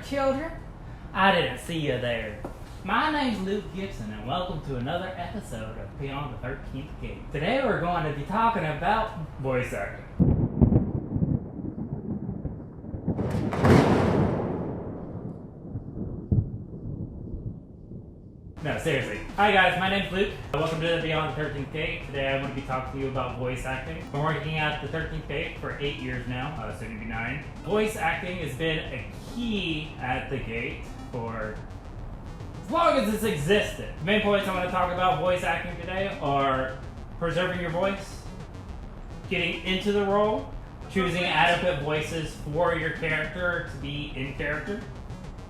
children. I didn't see you there. My name's Luke Gibson, and welcome to another episode of Beyond the 13th Gate. Today we're going to be talking about voice acting. No, seriously. Hi guys, my name's Luke. Welcome to the Beyond the 13th Gate. Today I'm going to be talking to you about voice acting. I've been working at the 13th Gate for 8 years now, soon to be 9. Voice acting has been a key at the Gate for as long as it's existed. The main points I want to talk about voice acting today are preserving your voice, getting into the role, choosing adequate voices for your character to be in character,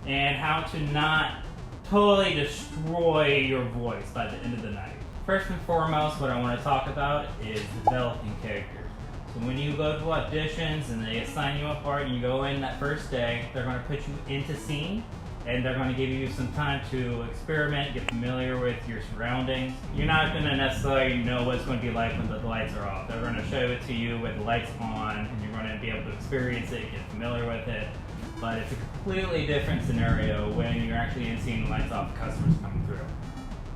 and how to not totally destroy your voice by the end of the night. First and foremost, what I want to talk about is developing characters. So when you go to auditions and they assign you a part and you go in that first day, they're going to put you into scene and they're going to give you some time to experiment, get familiar with your surroundings. You're not going to necessarily know what it's going to be like when the lights are off. They're going to show it to you with the lights on and you're going to be able to experience it, get familiar with it. But it's a completely different scenario when you're actually in scene, lights off, customers coming through.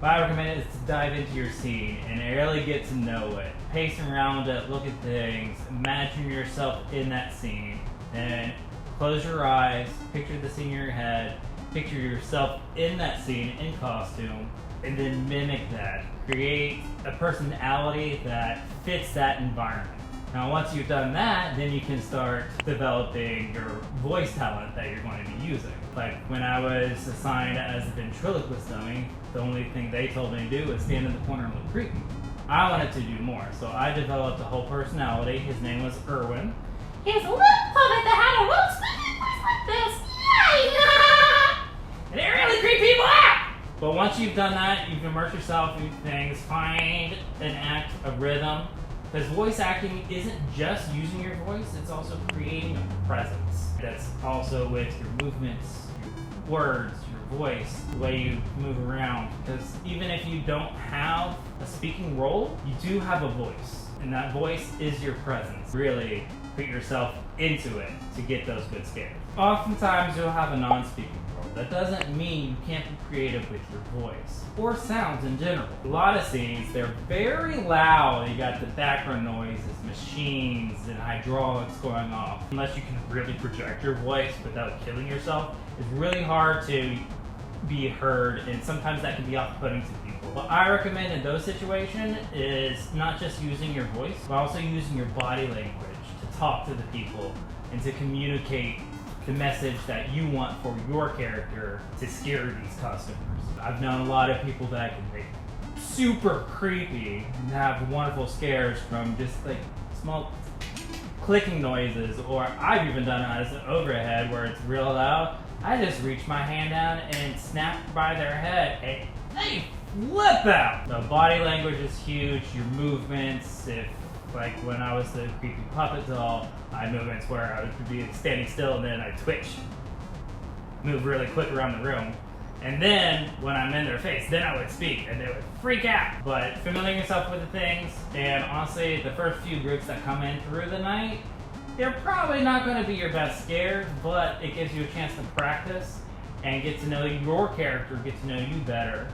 What I recommend is to dive into your scene and really get to know it. Pace around it, look at things, imagine yourself in that scene, and close your eyes, picture the scene in your head, picture yourself in that scene in costume, and then mimic that. Create a personality that fits that environment. Now, once you've done that, then you can start developing your voice talent that you're going to be using. Like when I was assigned as a ventriloquist dummy, the only thing they told me to do was stand in the corner and look creepy. I wanted to do more, so I developed a whole personality. His name was Erwin. He's a little puppet that had a little squeaky voice like this. And it really creeped people out! But once you've done that, you can immerse yourself in things, find an act, a rhythm. Because voice acting isn't just using your voice, it's also creating a presence. That's also with your movements, your words, your voice, the way you move around. Because even if you don't have a speaking role, you do have a voice. And that voice is your presence. Really put yourself into it to get those good scares. Oftentimes you'll have a non-speaking role. That doesn't mean you can't be creative with your voice or sounds in general. A lot of scenes, they're very loud. You got the background noises, machines, and hydraulics going off. Unless you can really project your voice without killing yourself, it's really hard to be heard, and sometimes that can be off-putting to people. What I recommend in those situations is not just using your voice, but also using your body language to talk to the people and to communicate the message that you want for your character to scare these customers. I've known a lot of people that can be super creepy and have wonderful scares from just like small clicking noises, or I've even done it as an overhead where it's real loud. I just reach my hand down and snap by their head and they flip out. The body language is huge, your movements, if like when I was the creepy puppet doll, I had movements where I would be standing still and then I'd twitch, move really quick around the room. And then when I'm in their face, then I would speak and they would freak out. But familiarizing yourself with the things, and honestly, the first few groups that come in through the night, they're probably not going to be your best scares, but it gives you a chance to practice and get to know your character, get to know you better,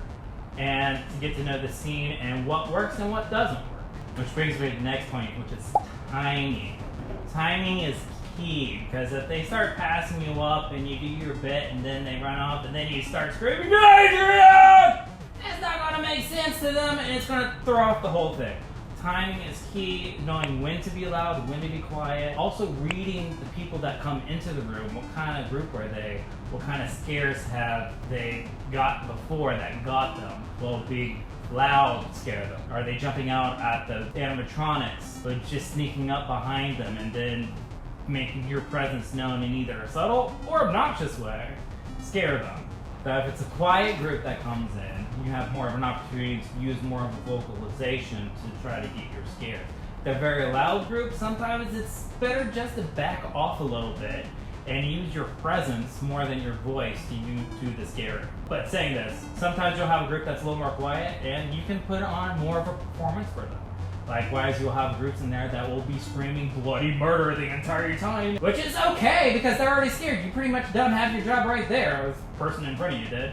and to get to know the scene and what works and what doesn't work. Which brings me to the next point, which is timing. Timing is key, because if they start passing you up and you do your bit and then they run off and then you start screaming, Adrian! It's not going to make sense to them and it's going to throw off the whole thing. Timing is key, knowing when to be loud, when to be quiet. Also reading the people that come into the room. What kind of group are they? What kind of scares have they got before that got them? Will be loud scare them? Are they jumping out at the animatronics, or just sneaking up behind them and then making your presence known in either a subtle or obnoxious way? Scare them. But if it's a quiet group that comes in, you have more of an opportunity to use more of a vocalization to try to get your scare. The very loud group, sometimes it's better just to back off a little bit and use your presence more than your voice to do the scaring. But saying this, sometimes you'll have a group that's a little more quiet and you can put on more of a performance for them. Likewise, you'll have groups in there that will be screaming bloody murder the entire time, which is okay because they're already scared. You pretty much done have your job right there, as the person in front of you did.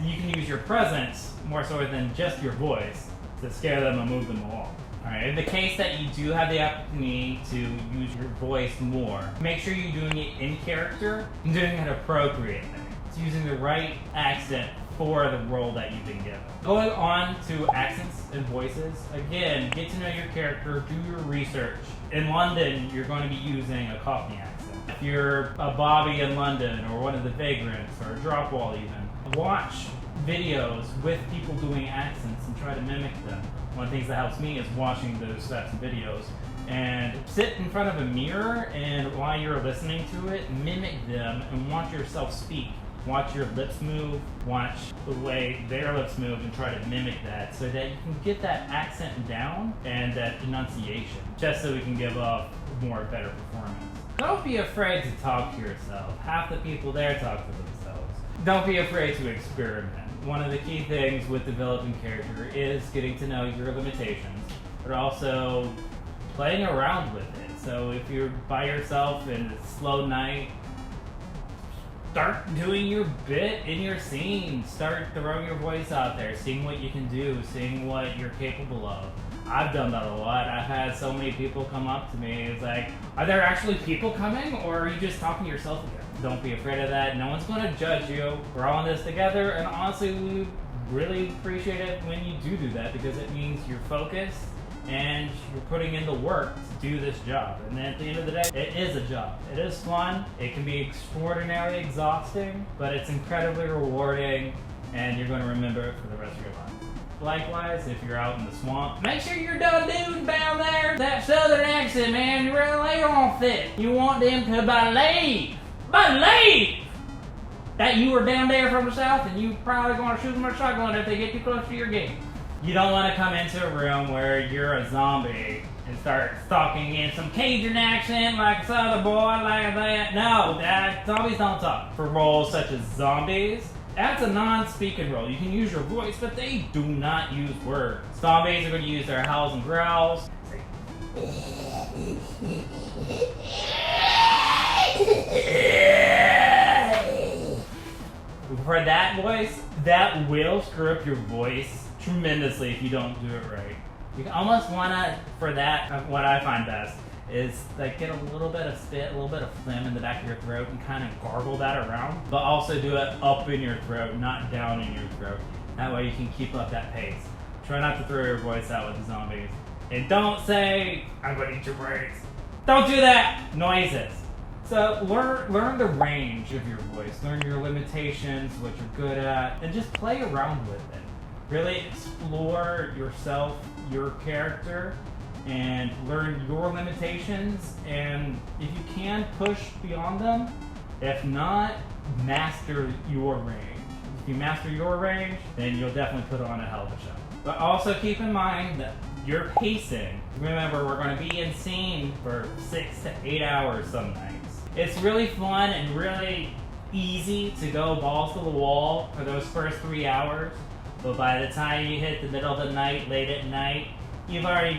You can use your presence more so than just your voice to scare them and move them along. Alright, in the case that you do have the opportunity to use your voice more, make sure you're doing it in character and doing it appropriately. It's using the right accent for the role that you've been given. Going on to accents and voices, again, get to know your character, do your research. In London, you're going to be using a Cockney accent. If you're a Bobby in London, or one of the Vagrants, or a Dropwall even, watch videos with people doing accents and try to mimic them. One of the things that helps me is watching those types of videos and sit in front of a mirror, and while you're listening to it, mimic them and watch yourself speak. Watch your lips move, watch the way their lips move, and try to mimic that so that you can get that accent down and that enunciation, just so we can give off better performance. Don't be afraid to talk to yourself. Half the people there talk to themselves. Don't be afraid to experiment. One of the key things with developing character is getting to know your limitations, but also playing around with it. So if you're by yourself in a slow night, start doing your bit in your scene. Start throwing your voice out there, seeing what you can do, seeing what you're capable of. I've done that a lot. I've had so many people come up to me. It's like, are there actually people coming, or are you just talking to yourself again? Don't be afraid of that. No one's going to judge you. We're all in this together, and honestly, we really appreciate it when you do that, because it means you're focused and you're putting in the work to do this job. And then at the end of the day, it is a job. It is fun. It can be extraordinarily exhausting, but it's incredibly rewarding, and you're going to remember it for the rest of your life. Likewise, if you're out in the swamp, make sure you're done doing down there that southern accent, man. You really lay off it. You want them to believe that you were down there from the south, and you probably going to shoot them with a shotgun if they get too close to your game. You don't want to come into a room where you're a zombie and start talking in some Cajun accent like a southern boy like that. No, zombies don't talk. For roles such as zombies, that's a non-speaking role. You can use your voice, but they do not use words. Zombies are going to use their howls and growls. For that voice, that will screw up your voice tremendously if you don't do it right. You almost want to, for that, what I find best is like get a little bit of spit, a little bit of phlegm in the back of your throat and kind of gargle that around, but also do it up in your throat, not down in your throat. That way you can keep up that pace. Try not to throw your voice out with the zombies. And don't say, I'm gonna eat your brains. Don't do that! Noises. So learn the range of your voice, learn your limitations, what you're good at, and just play around with it. Really explore yourself, your character, and learn your limitations, and if you can, push beyond them. If not, master your range. If you master your range, then you'll definitely put on a hell of a show. But also keep in mind that your pacing. Remember, we're going to be in scene for 6 to 8 hours some nights. It's really fun and really easy to go balls to the wall for those first 3 hours, but by the time you hit the middle of the night, late at night, you've already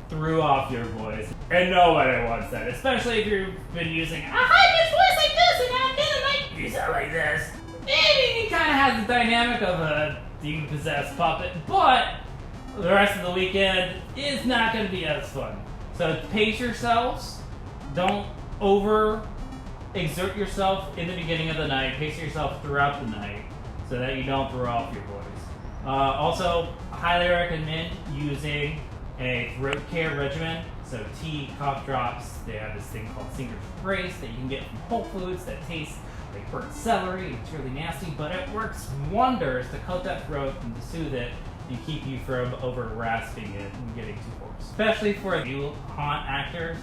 threw off your voice. And nobody wants that, especially if you've been using a high-pitched voice like this and now again, you sound like this. It kind of has the dynamic of a demon-possessed puppet, but the rest of the weekend is not going to be as fun. So pace yourselves. Don't over-exert yourself in the beginning of the night. Pace yourself throughout the night so that you don't throw off your voice. Also, highly recommend using a throat care regimen. So tea, cough drops. They have this thing called Singer's Brace that you can get from Whole Foods that tastes like burnt celery. It's really nasty, but it works wonders to coat that throat and to soothe it and keep you from over-rasping it and getting too hoarse. Especially for you haunt actors,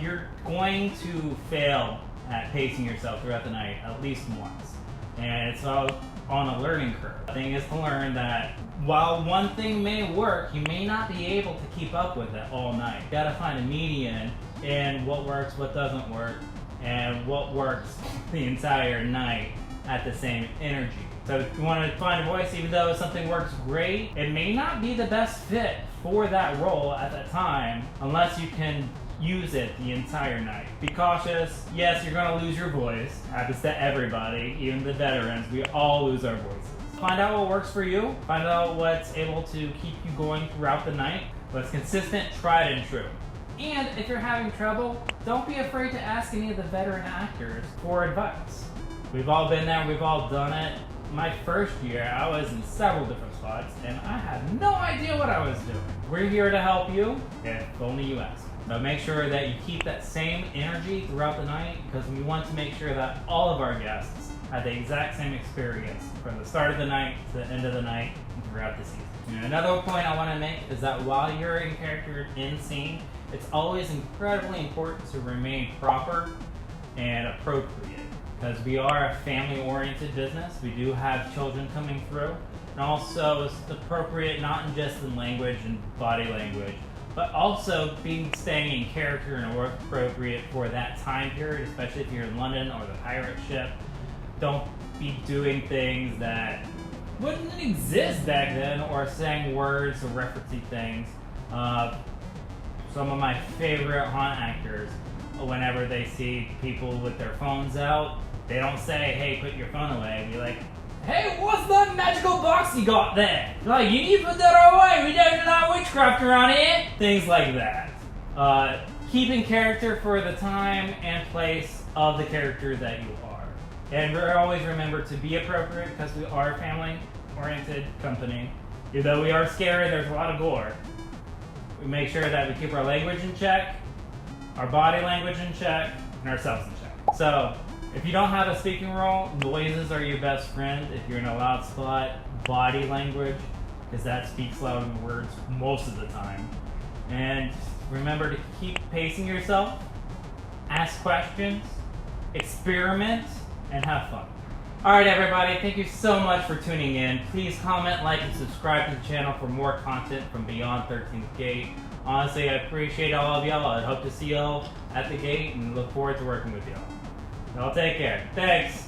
you're going to fail at pacing yourself throughout the night at least once. And it's all on a learning curve. The thing is to learn that while one thing may work, you may not be able to keep up with it all night. You gotta find a median in what works, what doesn't work, and what works the entire night at the same energy. So if you want to find a voice, even though something works great, it may not be the best fit for that role at that time unless you can use it the entire night. Be cautious. Yes, you're going to lose your voice. Happens to everybody, even the veterans. We all lose our voices. Find out what works for you. Find out what's able to keep you going throughout the night. What's consistent, tried and true. And if you're having trouble, don't be afraid to ask any of the veteran actors for advice. We've all been there, we've all done it. My first year, I was in several different spots, and I had no idea what I was doing. We're here to help you, if only you ask. So make sure that you keep that same energy throughout the night, because we want to make sure that all of our guests had the exact same experience from the start of the night to the end of the night and throughout the season. And another point I want to make is that while you're in character in scene, it's always incredibly important to remain proper and appropriate, because we are a family-oriented business. We do have children coming through, and also it's appropriate not just in language and body language, but also staying in character and appropriate for that time period, especially if you're in London or the pirate ship. Don't be doing things that wouldn't exist back then, or saying words or referencing things. Some of my favorite haunt actors, whenever they see people with their phones out, they don't say, hey, put your phone away. Be like, hey, what's that magical box you got there? Like, you need to put that away. We don't allow witchcraft around here. Things like that. Keep in character for the time and place of the character that you are. And always remember to be appropriate, because we are a family-oriented company. Even though we are scary, there's a lot of gore. We make sure that we keep our language in check, our body language in check, and ourselves in check. So, if you don't have a speaking role, noises are your best friend. If you're in a loud spot, body language, because that speaks louder than words most of the time. And remember to keep pacing yourself, ask questions, experiment, and have fun. Alright everybody, thank you so much for tuning in. Please comment, like, and subscribe to the channel for more content from Beyond 13th Gate. Honestly, I appreciate all of y'all. I hope to see y'all at the gate and look forward to working with y'all. Y'all take care. Thanks!